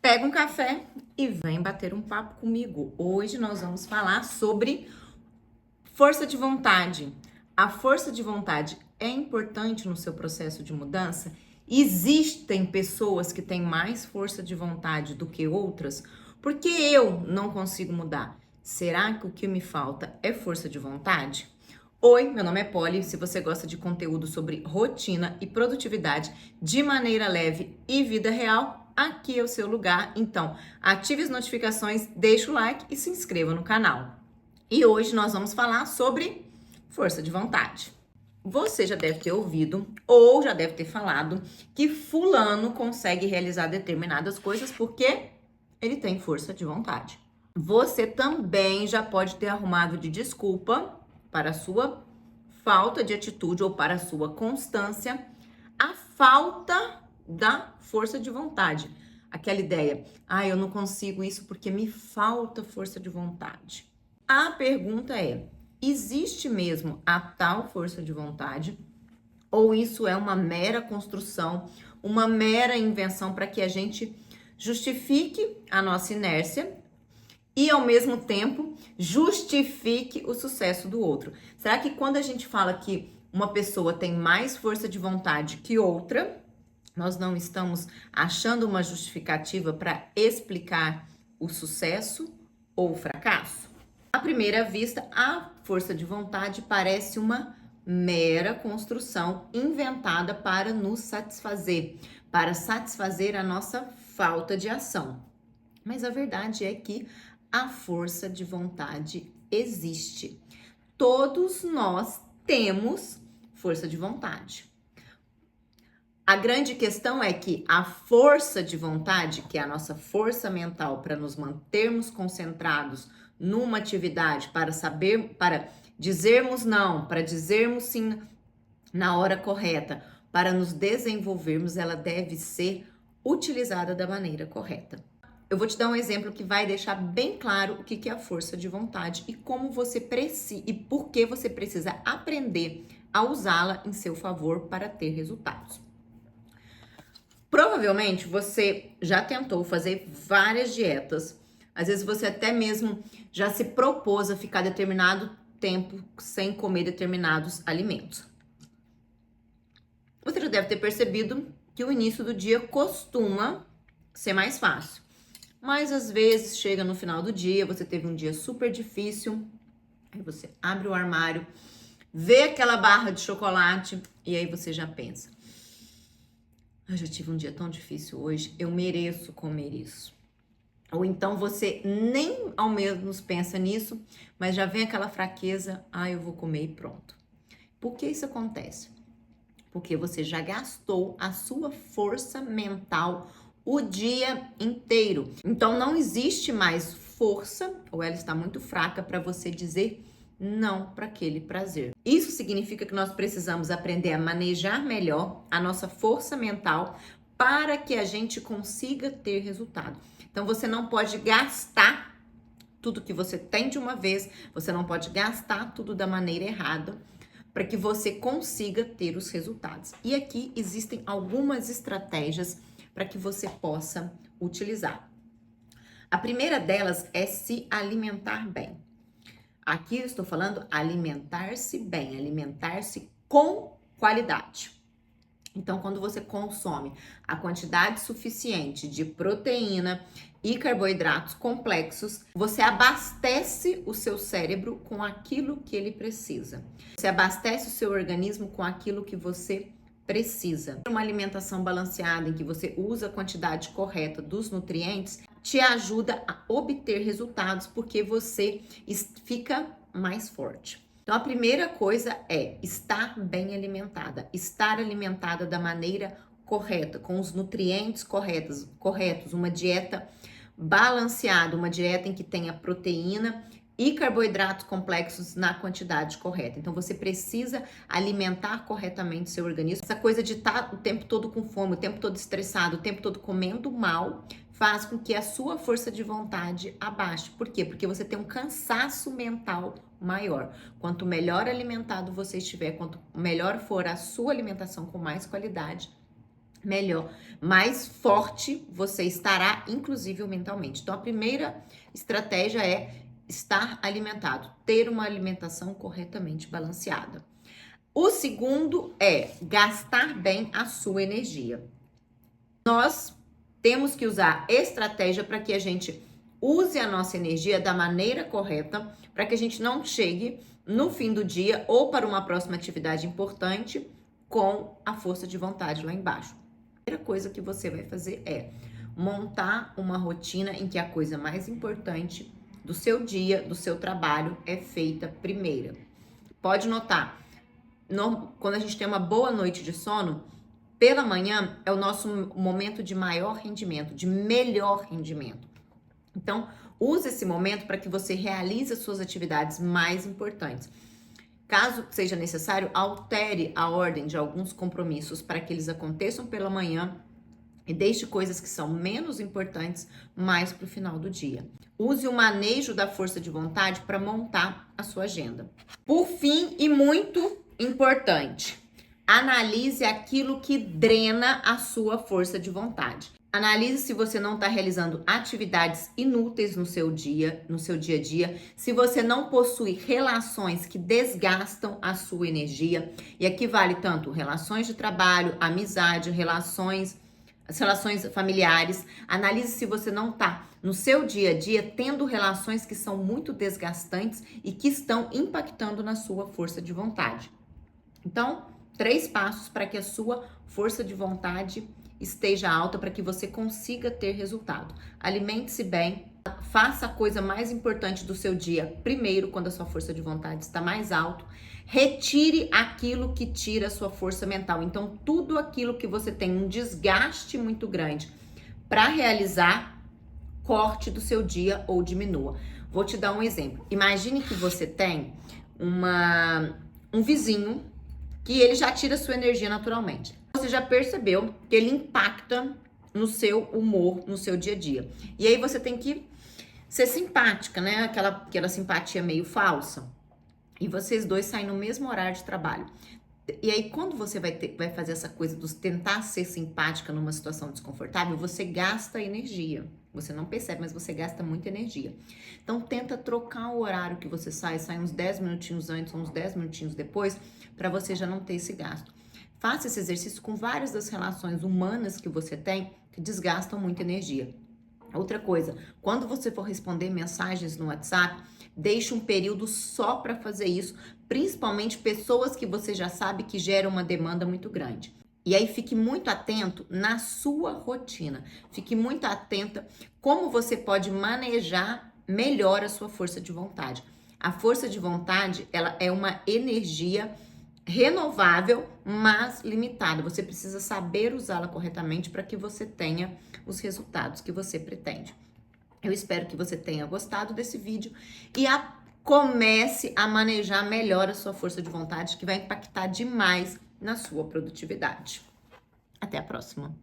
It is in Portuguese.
Pega um café e vem bater um papo comigo. Hoje nós vamos falar sobre força de vontade. A força de vontade é importante no seu processo de mudança? Existem pessoas que têm mais força de vontade do que outras? Porque eu não consigo mudar. Será que o que me falta é força de vontade? Oi, meu nome é Polly. Se você gosta de conteúdo sobre rotina e produtividade de maneira leve e vida real, aqui é o seu lugar. Então, ative as notificações, deixe o like e se inscreva no canal. E hoje nós vamos falar sobre força de vontade. Você já deve ter ouvido ou já deve ter falado que fulano consegue realizar determinadas coisas porque ele tem força de vontade. Você também já pode ter arrumado de desculpa para a sua falta de atitude ou para a sua constância, a falta da força de vontade. Aquela ideia, eu não consigo isso porque me falta força de vontade. A pergunta é, existe mesmo a tal força de vontade? Ou isso é uma mera construção, uma mera invenção para que a gente justifique a nossa inércia e, ao mesmo tempo, justifique o sucesso do outro? Será que quando a gente fala que uma pessoa tem mais força de vontade que outra, nós não estamos achando uma justificativa para explicar o sucesso ou o fracasso? À primeira vista, a força de vontade parece uma mera construção inventada para nos satisfazer, para satisfazer a nossa falta de ação. Mas a verdade é que a força de vontade existe. Todos nós temos força de vontade. A grande questão é que a força de vontade, que é a nossa força mental para nos mantermos concentrados numa atividade, para dizermos não, para dizermos sim na hora correta, para nos desenvolvermos, ela deve ser utilizada da maneira correta. Eu vou te dar um exemplo que vai deixar bem claro o que é a força de vontade e como você precisa e por que você precisa aprender a usá-la em seu favor para ter resultados. Provavelmente você já tentou fazer várias dietas, às vezes você até mesmo já se propôs a ficar determinado tempo sem comer determinados alimentos. Você já deve ter percebido que o início do dia costuma ser mais fácil. Mas às vezes chega no final do dia, você teve um dia super difícil, aí você abre o armário, vê aquela barra de chocolate e aí você já pensa: eu já tive um dia tão difícil hoje, eu mereço comer isso. Ou então você nem ao menos pensa nisso, mas já vem aquela fraqueza, eu vou comer e pronto. Por que isso acontece? Porque você já gastou a sua força mental o dia inteiro. Então não existe mais força, ou ela está muito fraca para você dizer não para aquele prazer. Isso significa que nós precisamos aprender a manejar melhor a nossa força mental para que a gente consiga ter resultado. Então você não pode gastar tudo que você tem de uma vez, você não pode gastar tudo da maneira errada para que você consiga ter os resultados. E aqui existem algumas estratégias para que você possa utilizar. A primeira delas é se alimentar bem. Aqui eu estou falando alimentar-se bem, alimentar-se com qualidade. Então, quando você consome a quantidade suficiente de proteína e carboidratos complexos, você abastece o seu cérebro com aquilo que ele precisa. Você abastece o seu organismo com aquilo que você precisa. Uma alimentação balanceada em que você usa a quantidade correta dos nutrientes te ajuda a obter resultados porque você fica mais forte. Então, a primeira coisa é estar bem alimentada, estar alimentada da maneira correta, com os nutrientes corretos, uma dieta balanceada, uma dieta em que tenha proteína e carboidratos complexos na quantidade correta. Então, você precisa alimentar corretamente seu organismo. Essa coisa de estar o tempo todo com fome, o tempo todo estressado, o tempo todo comendo mal, faz com que a sua força de vontade abaixe. Por quê? Porque você tem um cansaço mental maior. Quanto melhor alimentado você estiver, quanto melhor for a sua alimentação com mais qualidade, melhor, mais forte você estará, inclusive mentalmente. Então, a primeira estratégia é estar alimentado, ter uma alimentação corretamente balanceada. O segundo é gastar bem a sua energia. Nós temos que usar estratégia para que a gente use a nossa energia da maneira correta, para que a gente não chegue no fim do dia ou para uma próxima atividade importante com a força de vontade lá embaixo. A primeira coisa que você vai fazer é montar uma rotina em que a coisa mais importante do seu dia, do seu trabalho, é feita primeiro. Pode notar, quando a gente tem uma boa noite de sono, pela manhã é o nosso momento de maior rendimento, de melhor rendimento. Então, use esse momento para que você realize as suas atividades mais importantes. Caso seja necessário, altere a ordem de alguns compromissos para que eles aconteçam pela manhã e deixe coisas que são menos importantes mais para o final do dia. Use o manejo da força de vontade para montar a sua agenda. Por fim, e muito importante, analise aquilo que drena a sua força de vontade. Analise se você não está realizando atividades inúteis no seu dia a dia, se você não possui relações que desgastam a sua energia, e aqui vale tanto relações de trabalho, amizade, as relações familiares. Analise se você não está no seu dia a dia tendo relações que são muito desgastantes e que estão impactando na sua força de vontade. Então, 3 passos para que a sua força de vontade esteja alta, para que você consiga ter resultado. Alimente-se bem, faça a coisa mais importante do seu dia primeiro, quando a sua força de vontade está mais alta. Retire aquilo que tira a sua força mental. Então, tudo aquilo que você tem um desgaste muito grande para realizar, corte do seu dia ou diminua. Vou te dar um exemplo. Imagine que você tem um vizinho que ele já tira sua energia naturalmente. Você já percebeu que ele impacta no seu humor, no seu dia a dia. E aí você tem que ser simpática, né? Aquela simpatia meio falsa. E vocês dois saem no mesmo horário de trabalho. E aí, quando você vai fazer essa coisa de tentar ser simpática numa situação desconfortável, você gasta energia. Você não percebe, mas você gasta muita energia. Então, tenta trocar o horário que você sai uns 10 minutinhos antes, uns 10 minutinhos depois, para você já não ter esse gasto. Faça esse exercício com várias das relações humanas que você tem, que desgastam muita energia. Outra coisa, quando você for responder mensagens no WhatsApp, deixe um período só para fazer isso, principalmente pessoas que você já sabe que geram uma demanda muito grande. E aí fique muito atento na sua rotina. Fique muito atenta como você pode manejar melhor a sua força de vontade. A força de vontade, ela é uma energia renovável, mas limitada. Você precisa saber usá-la corretamente para que você tenha os resultados que você pretende. Eu espero que você tenha gostado desse vídeo e comece a manejar melhor a sua força de vontade, que vai impactar demais na sua produtividade. Até a próxima!